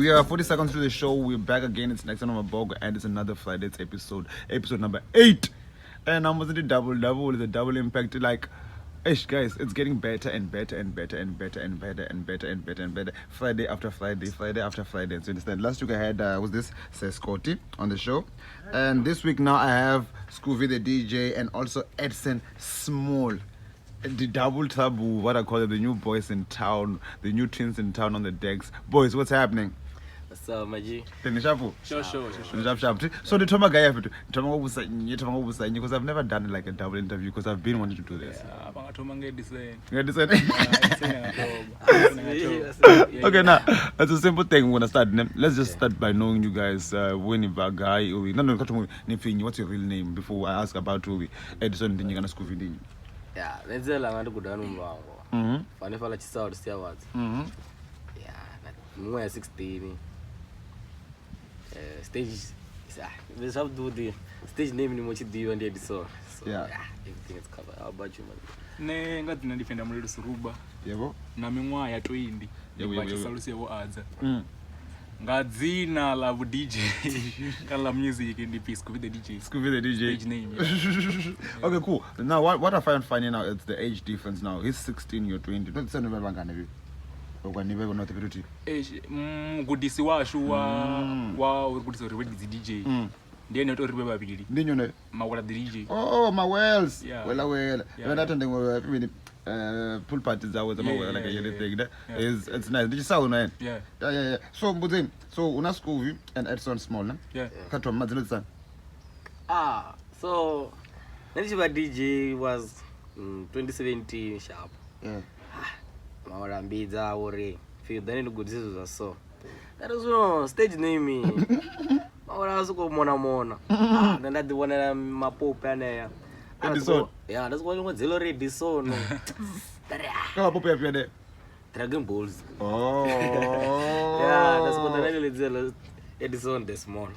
We are 40 seconds to the show. We're back again. It's next on my blog, and it's another FRIDANCE episode number 8. And I'm with the double. It's a double impact. Like, guys, it's getting better and better and better and better and better and better and better and better. Friday after Friday. So you understand? Last week I had was this Scotty on the show, and this week now I have Skuvie the DJ and also Edson Small. The double trouble, what I call it, the new boys in town, the new twins in town on the decks. Boys, what's happening? What's up, my G? Sure. So the Toma guy, because I've never done like a double interview because I've been wanting to do this. Okay, now that's a simple thing. We're gonna start. Let's just start by knowing you guys. When you guy, what's your real name before I ask about Edson? Then you're gonna Skuvie. Yeah, let's say I'm going to go down. Funny for like South Stewards. Yeah, like 16. Stage. Let's have to do the stage name in which you and the Edson. So yeah, everything is covered. How about you, man? Nenga dina defender muri Suruba. Yebo. Na minwa ya 20. Yebo. Salusi yebo adza. Ngadzina la DJ kala music in the piece Skuvie the DJ. Skuvie the DJ. Age name. Yeah. Okay, cool. Now what I find funny now is the age difference now. He's 16, you're 20. Don't say never bangana you. Okwanibeko not ability. Gudisi washu wa urikudisa uri the DJ. Ndiye noto uri babili. Ndinyo ne mawala the DJ. Oh, my wells. Yeah. Well. When attending pool parties are with them like a yearly thing. It's nice. Did you sound man? Yeah. So Budin, so una Skuvie and Edson Small, no? Yeah. Cut from Madrid. So Skuvie da DJ was 2017 sharp. Yeah. Mawarambiza ore. Feel then good this was so. That was no stage name me. Mawarazuko mona. Then that the one my pope and Edson. Yeah, that's what was Zelo Edson. Come on, Pope there. Dragon Balls. Oh. Yeah, that's what the really Zelo Edson the small.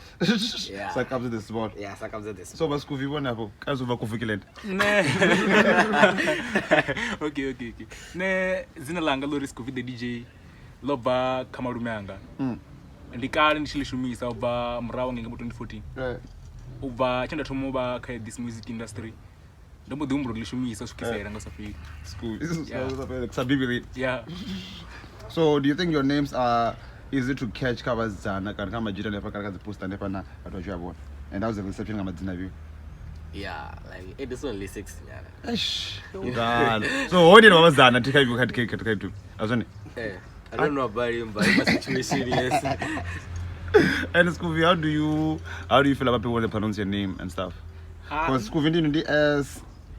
Yeah. So comes the small. Yeah, so comes the small. So was Skuvie one hapo. Kazi uva kufikile. Okay. Ne zina langa lori Skuvie the DJ loba kamalume anga. Ndikali ndishilishumisa uba mrawo ngenga 2014. Right. Uba chanda tomoba ka this music industry. Ndombo dumbro lishumisa sukisera ngasafiri. School. Yeah. So do you think your names are easy to catch covers zana kana kama jita lepa kana poster lepa na watu wajua and that was the reception kama zina view. Yeah, like Edson only 6 yeah. Eish. So what did zana tika you had cake katika YouTube? Azoni. I don't know about him, but my situation yes. And Skuvie, how do you feel about people when they pronounce your name and stuff? Because Skuvie didn't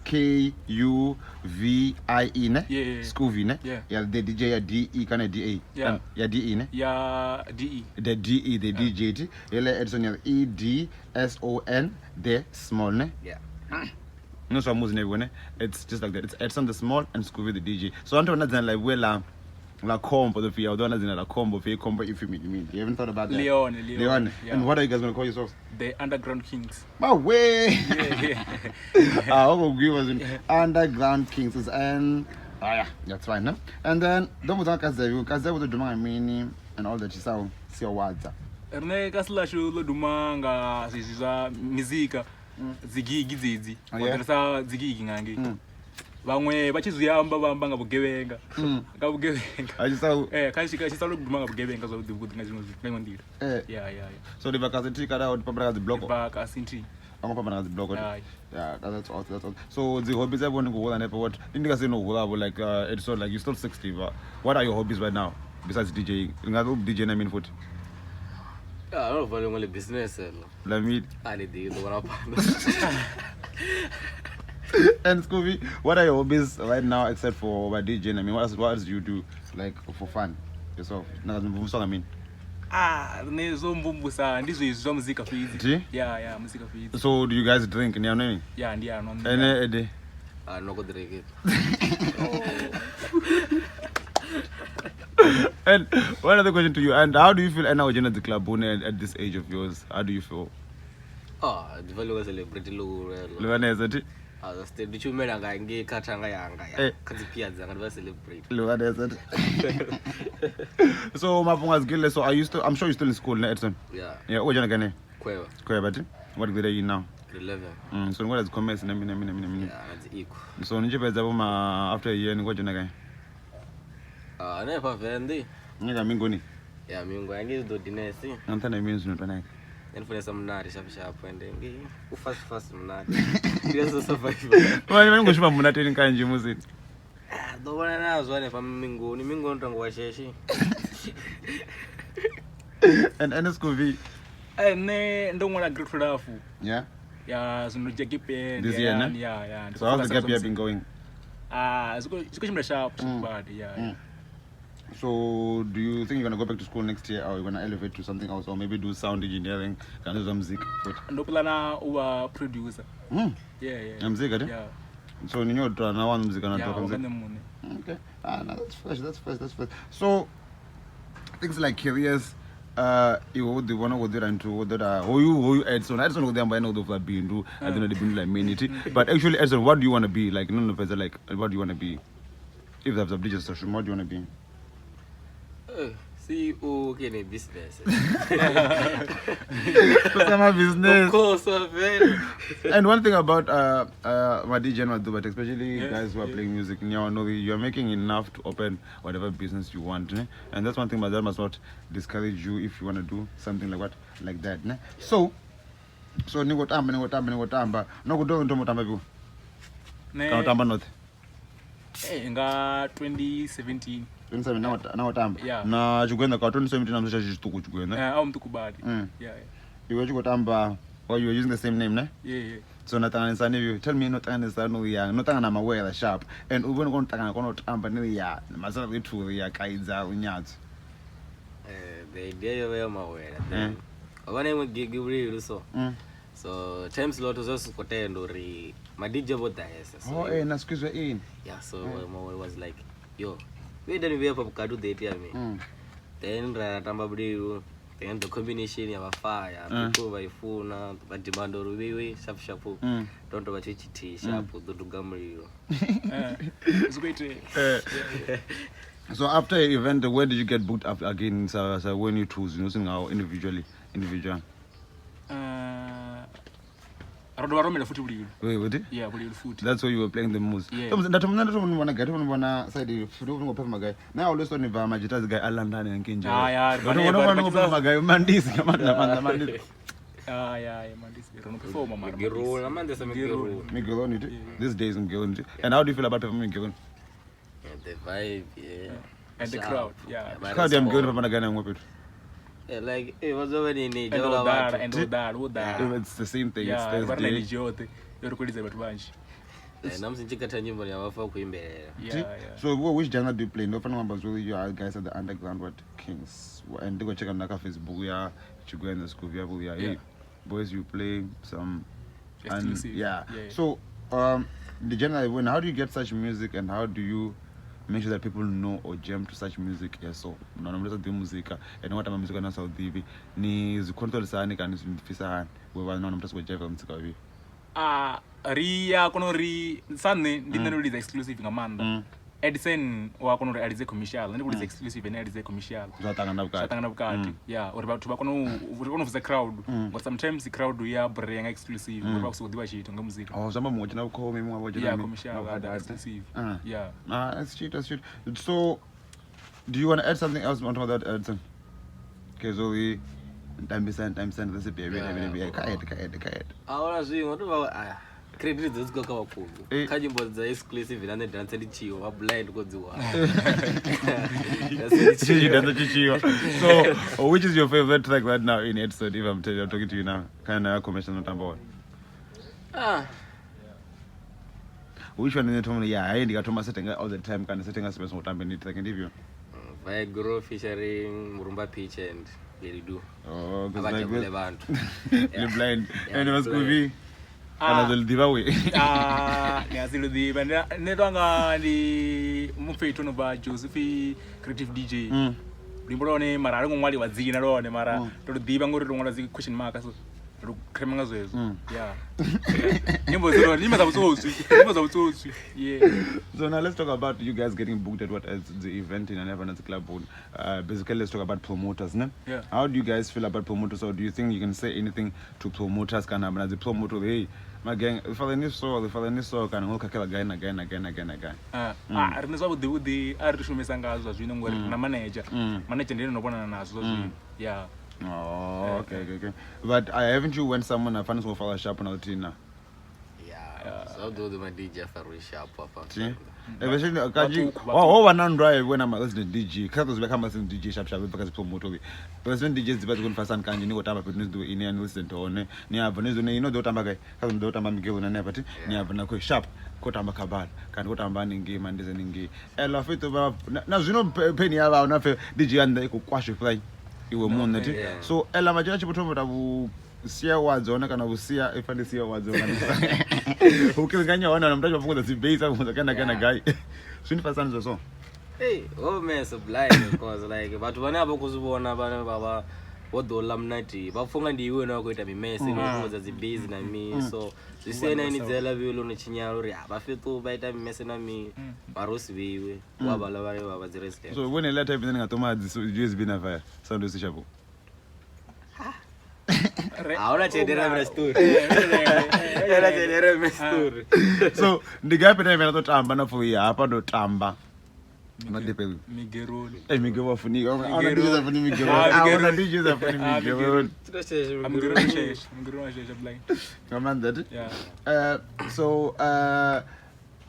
Skuvie ne? Yeah. Skuvie ne? Yeah. The DJ ya DE kana DA. Yeah. Ya DE ne? Ya DE. The DE, the DJ. Ele Edson ya EDSON the small ne? Yeah. No so I'm ne? It's just like that. It's Edson the small and Skuvie the DJ. So until not like well la combo the fear don't la combo if you mean. You haven't thought about that? Leon. Yeah. And what are you guys gonna call yourselves? The Underground Kings. My way. Yeah. I'll agree with Underground Kings and yeah, that's fine, no? And then don't want to because they would do my meaning and all that you saw see words. Erne kaslashu lo dumanga siza muzika zigigi zizi. Watersa zigigi ngangi. Bamwe bachizuyamba bamba ngabugebenga ngabugebenga kashika chisalo kuduma ngabugebenga zo dukudinga zino ngondira yeah so the vacancy kada out pambana the block vacancy pambana the block yeah that's all so the hobbies I want to go and what indika say no like it's so like you're still 60 but what are your hobbies right now besides DJing ngalo DJ na mean foot I don't know only business let me ali di do wana And Skuvie, what are your hobbies right now except for by DJing? I mean, what else do you do like for fun yourself? I mean. Nezo mbumbusa ndizo izwa muzika fizi. Yeah, muzika fizi. So do you guys drink in your name? Yeah, ndiya no. Ede. No go drink it. And one other question to you, and how do you feel now at the club at this age of yours? How do you feel? The value was celebrity low. Stage ndichumela nge katanga yanga ya kadzipia dzanga ndiva celebrate. Look at that. So Mapunga's Gile, so I'm sure you're still in school, Edson. Yeah. Yeah, what you gonna Kweva. but what grade are you now? 11. So what is commerce na mina. Yeah, that's equal. So nijipeza boma after a year ni ngoja naga. Never vendi. Nega mingoni. Yeah, mingo yangi do dinesi. Antana means no twana. Nifuna samnari sharp and ngi fast mnari. Ndizo survive. Wani ngoshiba munati ni kanje muzini. Dobona nazo ne mingoni ntango washeshi. And Skuvie. Ne ndongona great for Yeah. Yeah, so no jakipe. This year, ne? Yeah. So how's the gap year been going? It's going sharp, bad, yeah. So do you think you're gonna go back to school next year, or you're gonna elevate to something else, or maybe do sound engineering, can do some music? No plana uwa producer. Yeah. Music, yeah. So you know, now one music and yeah, music. Okay. No, that's fresh. So things like careers, you would want to go there and to that. Who you Edson go there and know the flat being do. I don't know the being like minute. But actually, Edson, what do you want to be? Like none of us are like, what do you want to be? If there's a digital station, what do you want to be? CEO in business. Business. Of course, very. And one thing about my DJ and Madu, but especially guys who are playing music, you're making enough to open whatever business you want, ne? And that's one thing my dad must not discourage you if you want to do something like that. Ne? So ni gotamba no kudo into mutamba biu. Ka utamba not. Nga 2017. 27 na utamba. Yeah. Na chigwenda ka 2017 na msha chituku chigwenda. Au mtukubadi. Yeah. You were chigotamba or you were using the same name, ne? Yeah. So natanga you tell me natanga no ya notanga na mawela sharp and ubone ko natanga ko notamba ni ya masala lithu ya kaidza unyatsi. The idea of mawela. Abane mo gig really so times lot was kotendo ri my DJ bought that na squeeze in. Yeah, so it was like yo we didn't be able to do the idea me. Then ratamba budi then the combination of fire people by phone but demand or we sharp don't about it sharp do gamri. It's great. So after the event, where did you get booked up again? So when you choose, now individual. Wait, what? Yeah, foot. That's why you were playing the most. Yeah. Now always on the Majita's guy Alan and Kinja. Yeah. These days in Gilon. And how do you feel about performing Gilon? The vibe, yeah. And the crowd, yeah. How do you go to again and whip it? Yeah, like it was already in it. And it's the same thing. Yeah, it's Thursday. So which genre do you play? No numbers really you guys at the underground what Kings and they go check on Naka Facebook. We are Chugwe and the Skuvie. We are hey, boys you play some and yeah. So the genre how do you get such music and how do you make sure that people know or jam to such music? Yeah, so no mnaweza do muzika and what am music na South TV ni zicontrol sana kana zimfisa wewe na mtu asikwejeva muzika wapi ria kono ri sanne ndinero release exclusive ngamanda Edson wa kono release commercial ndi release exclusive and release commercial zatanga bukati yeah or about kono for the crowd but sometimes the crowd ya bring exclusive or so diwa chito ngamuzika zamba moja na uko mimi mwaje yeah commercial exclusive yeah that's shit so do you want to add something else on top of that Edson? Okay, so we time send this baby kaed ahora zwingo ndo credit dziko kwa wakulu kanyimbo za exclusive and dance ndichiwa wa blind kodziwa so which is your favorite track right now in Edson if I'm talking to you now kind of commercial number which one is it yeah I ndikatoma setting all the time kind of setting us mutambe ni track ndivyo Vigro featuring Murumba Pitch and Lady Do. Oh, because like you're blind. And it was Skuvie. And the giveaway. Yazilo di banda netwanga ndi mufeito no ba Joseph creative DJ. Limborone mara ngomwali wazina rone mara to diba ngori ngona zi question mark so. rukrema ngazwezo yeah nyimbo zabutsotsi yeah. So now let's talk about you guys getting booked at the event in an Evans Club. Basically, let's talk about promoters. No? Yeah. How do you guys feel about promoters, or do you think you can say anything to promoters? Can happen as a promoter? Hey, my gang, if I need so, can look again. Rinezwa vhuḓi ari shumisa ngazwo zwino ngori na manager ndi no vhonana nazwo zwino yeah. Oh, okay. But haven't you when someone a fan of follow shop on Tina? Yeah. So do the DJ for sharp papa. Eventually, one drive when I'm listening to DJ, because we come listening to DJ sharp because promoter. Because when DJs debate going for some kind, you know what I'm going to do in and listen to on. Near Vanessa, you know, don't I'm having daughter Miguel and never. Near Vanako sharp. Kotamba kabal kan kotamba ningi mandeze ningi ela fito ba na zino penny aba na fe DJ anda ko kwashe fly iwe mona ti so ela majana chipotomo tabu sia wadzona kana busia ifande sia wadzona ukinganya wana namtacho funga zibase funga kana guy swini fasana so hey oh man sublime because like bathu vane abo kuzibona bana baba wodola mnati bafunga ndiwe na kuita mimese nokuza zibase na mi so zisena ini dzela vilo no chinyalo ri abafeto baita mimese na mi barosi biwe wabala bale baba zireske so when later even ngatoma USB na fire sound usishapo ahora chendera mna story era chendera mna story so ndigape na vena totamba na for ya hapa ndo tamba madepeli Migeroni Miguel wafunika ona DJ za funi Miguel ona DJ za funi Miguel Migeroni blind come on that yeah so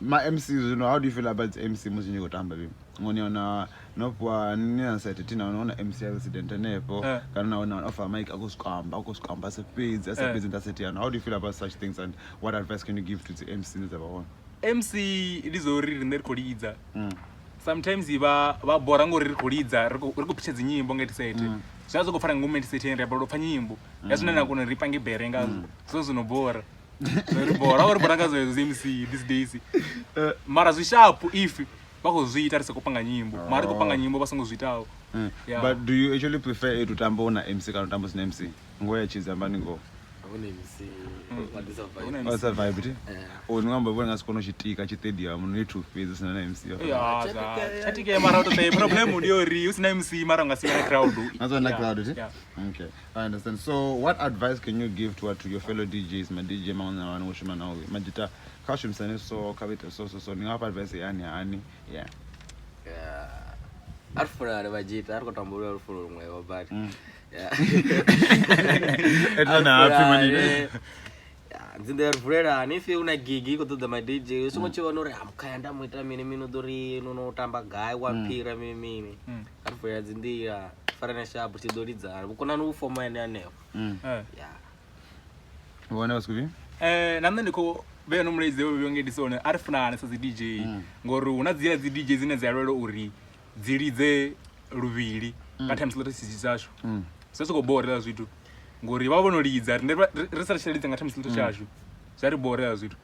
my MCs, you know, how do you feel about MC muzinyi kutamba bibi ngoni ona nopwa nina site tina unaona MC resident nepo kana una offer mic akusikwamba sepage ntasetiana. How do you feel about such things, and what advice can you give to the MCs about MC lizori rinekolidza sometimes iba bora ngori rikolidza rikupicha dzinyimbo ngati site zvazo kufana ngomenti site ende bado pfa nyimbo yazvina nakona ripange berenga so zinobora bora uri baranga zo MC these days mara zvishapu if vakozviita risekupanga nyimbo mari kupanga nyimbo vasongozviitawo. But do you actually prefer to tamba una MC kana tamba sina MC ngoya chizambani ngo une MC what's vibe ti unongamba bona ngasikona chitika chitadium no to face sina na MC chatike mara to say problem ndio ri usina MC mara ngasina crowd azona crowd ti okay I understand. So what advice can you give to your fellow DJs my DJ maana wana woshima nawe majita kashim sane so kabita so ni ngapa advice yani yeah arfuna ne majita arikotambula arfuna mwe wabati etana happy money nzinde arfuna ni fi una gigi ko to my DJ so mochi wanore amkayanda muita mini dori no tamba guy wapira mini arfuna nzindira farana shabu tidoridzana ukona no forma ene anewo What else Skuvie? Namne ndiko beno mlezi wonge disone arifuna sa DJ ngori unadzira DJ zine zalelo uri dzilidze luvili ka times lot sisasho sese ko borela zwitu ngori vavonolidza risarashidza nga times lot chasho zari borela zwitu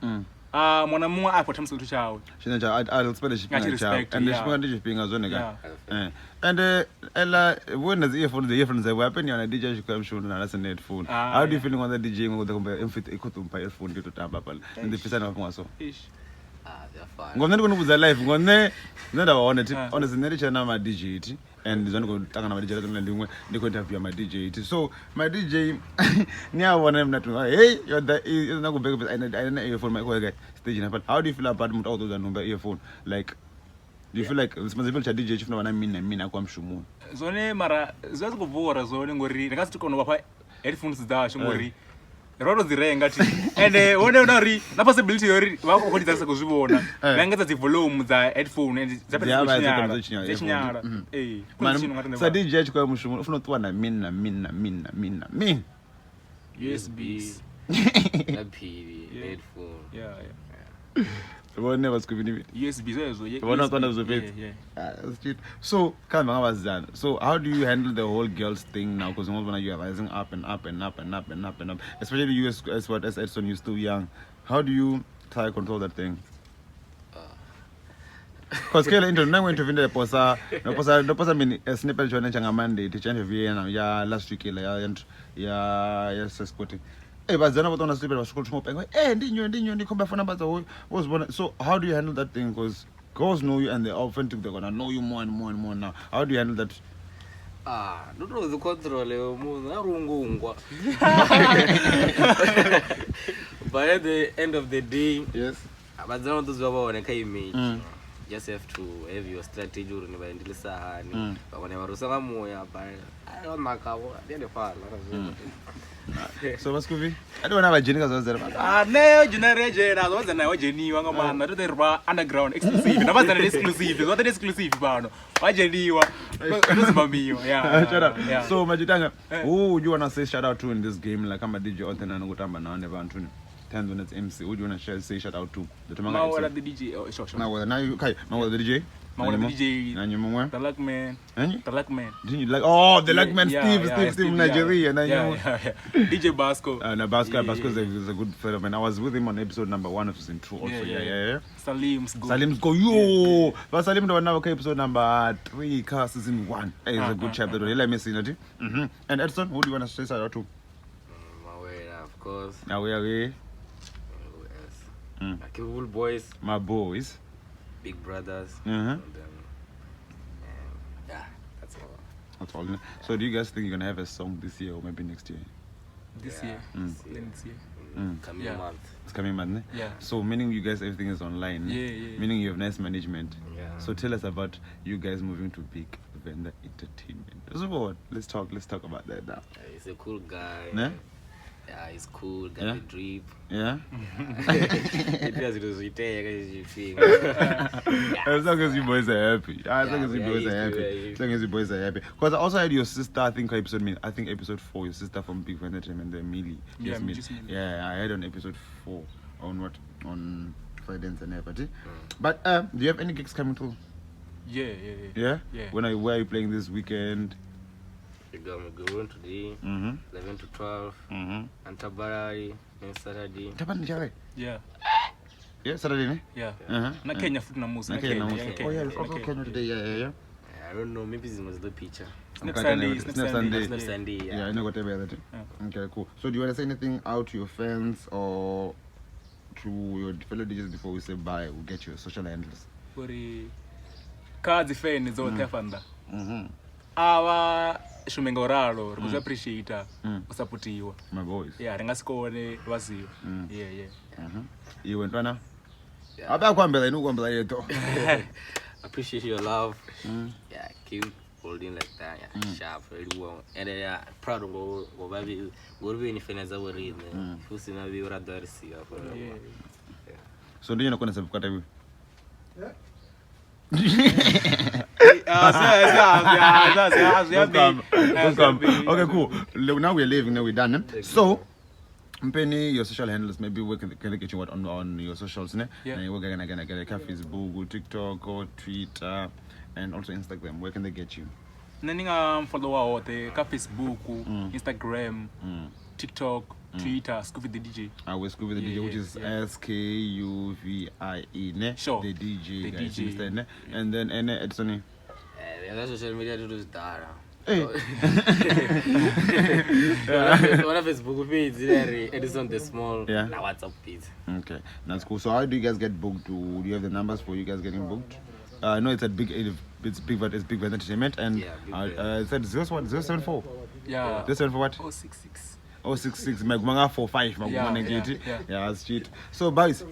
mwana mumwe apo times lot chawe chine cha I'll spell it chawe and shipinga ndichipinga zone ka and ela when the earphones they happen yana DJ shikamshuna na listen headphone. How do you feeling on the DJ ngo kumbe emfit ikutumpa earphone ndito tamba pala ndiphisana ngwaso ngone ndikunubuza live ngone ndabaona ti honestly ndirichana ma DJ ti and zone ko tangana ma DJ zone ndimwe ndiko interview ma DJ ti so my DJ niyabona mna tu hey you're the nakubeka I earphone my guy stage na how do you feel about mtu auto number earphone like do you feel like responsibility cha DJ chifuna wana mina kwa mshumu zone mara zwazi kubora zone ngori ndakasitikono bapa headphones dzasho ngori roro zirenga ti and one unari na possibility yori vako kodizarisa kuzvibona vangeza dzi volume dza headphone and zachinyara sa DJ chikwa mushumu ufuna tuwa na mina USB na PV headphone One never Skuvie USB so come on so how do you handle the whole girls thing now, because when you are rising up and up especially you as what as Edson, you're still young, how do you try to control that thing? Because kele into nangu interview le posa mini snippet jona changa Monday to interview ya last week ya sesquati. But then about on a sleep school smoke ndi come back for numbers was born. So how do you handle that thing? Because girls know you and they often think they're gonna know you more and more and more now. How do you handle that? Don't know the control but at the end of the day, Yes. but then those who want to image, just have to have your strategy or never in the sahani. But whenever you say moya, but I don't make a So what's Skuvie? I don't have a genius as there. No, generation. I was an genuine man. I don't underground exclusive. I was an exclusive. What an exclusive man. I genuine. Yeah. Shut up. Yeah. So Majitanga, who you wanna say shout out to in this game? Like I'm a DJ out and Gutamba now never Antony. 10 minutes MC. Who do you wanna say shout out to? The Mawala the DJ. Oh, sure. Now you okay? Mawala the DJ. Mawala the DJ. And you more? The luck man. The luck man. Didn't you like? Oh, the luck man, Steve, Nigeria. DJ Basco. No, Basco is a good fellow man. I was with him on episode number 1 of season 2 also. Yeah. Salim's go. Yo, but Salim do now episode number 3, season 1. It's a good chapter. Let me see that. And Edson, who do you want to say shout out to? Of course. Now we are. Cool boys. My boys. Big brothers. Yeah, that's all. That's all. So do you guys think you're gonna have a song this year or maybe next year? This year. Coming month. It's coming month, ne? Yeah. So meaning you guys everything is online. Yeah. Meaning you have nice management. Yeah. So tell us about you guys moving to big venda entertainment. So what? Let's talk about that now. He's a cool guy. Ne? Yeah, he's cool, got the drip. Yeah. It was As long as you boys are happy. As long as you boys are happy. As long as you boys are happy. Because I also had your sister, I think episode 4, your sister from Big Venda Entertainment, the Millie. Yeah, yeah, I had on episode 4 on FRIDANCE E8 S2. But do you have any gigs coming through? Yeah. Where are you playing this weekend? We're going today, 11 to 12, and Tabarari, and Saturday. Tabarari? Yeah. Yeah, Saturday, ne? Yeah. Na Kenya foot na Musa. Kenya. Oh yeah, it's also Kenya today. Yeah. I don't know, maybe this was the picture. Snap Sunday. Yeah, I know whatever that. Okay, cool. So do you want to say anything out to your fans or to your fellow DJs before we say bye? We'll get your social handles. Kazi fans zote fanda. Awa shumengoralo rikuzi appreciate usaputiwa. My boys. Yeah, ringasikone waziyo. Yeah. Iwe ntwana? Abakwambela inukwambela yeto. Appreciate your love. Yeah, keep holding like that. Yeah, sharp, really well. And proud of go baby. Go be in fans our read. Fusina be ora darisi. So do you know kuna sabukata hivi? Okay, cool. Now we're leaving. Now we're done. So, Mpeni, your social handles, maybe we can get you on your socials. Yeah. We're gonna get Facebook, TikTok, or Twitter, and also Instagram. Where can they get you? Naninga follow the Facebook, Instagram, TikTok, Twitter, Skuvie da DJ. We're Skuvie da DJ, which is SKUVIE, Sure. The DJ, The guys. DJ. Understand? And then Edson. That's social media to do is Dara. Hey. One of Facebook page, Edson the small. Yeah. Now WhatsApp page. Okay, that's cool. So how do you guys get booked? Do you have the numbers for you guys getting booked? No, it's at Big Venda Entertainment, and it's at 074. Yeah. 074 what? 066. 066. Magumanga 45. Yeah, that's cheat. So, guys,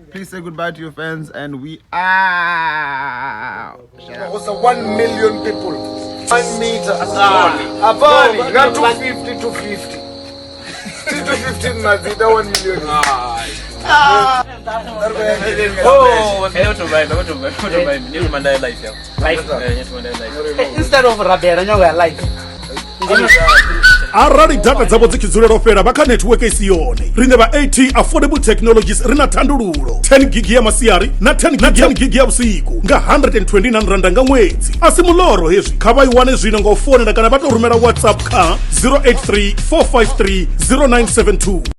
please say goodbye to your fans, and we are. Also 1 million people. 1 meter. Abali. Not 250, 250. 250 Mazida 1 million. Instead of Rabera, you are like. arali data dzavo dzichidzorera fera vaka netiweke isiyone rine va-at affordable technologies rina thandululo 10 gig ya masiyari na 10 gig ya vusiku nga 129 randa nga mwedzi asi muloro hezvi kha va iwane zvino nga u fonela kana va to rhumela whatsapp kha 083 453 0972